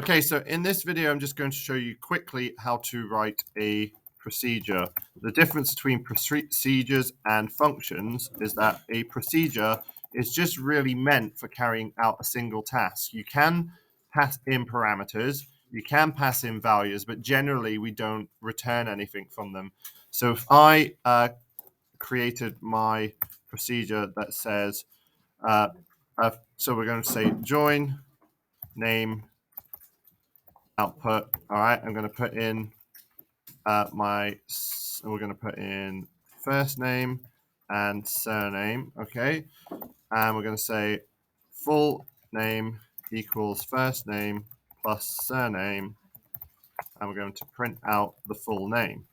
Okay, so in this video, I'm just going to show you quickly how to write a procedure. The difference between procedures and functions is that a procedure is just really meant for carrying out a single task. You can pass in parameters, you can pass in values, but generally we don't return anything from them. So if I created my procedure that says, so we're going to say join name output. All right, I'm going to put in we're going to put in first name and surname. Okay, and we're going to say full name equals first name plus surname, and we're going to print out the full name.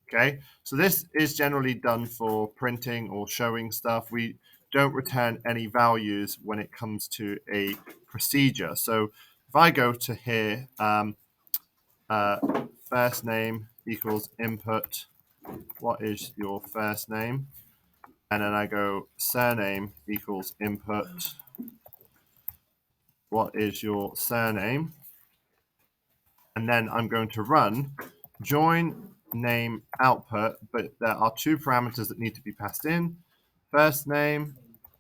Okay, so this is generally done for printing or showing stuff. We don't return any values when it comes to a procedure. So if I go to here, first name equals input, what is your first name? And then I go surname equals input, what is your surname? And then I'm going to run join name output, but there are two parameters that need to be passed in, first name,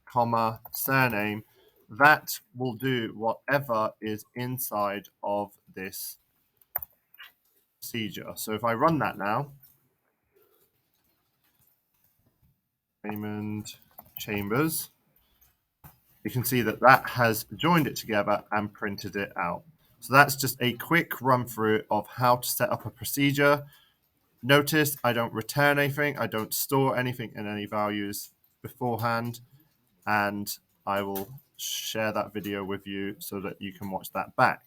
comma, surname. That will do whatever is inside of this procedure. So if I run that now, Raymond Chambers, you can see that that has joined it together and printed it out. So that's just a quick run through of how to set up a procedure. Notice I don't return anything, I don't store anything in any values beforehand, and I will share that video with you so that you can watch that back.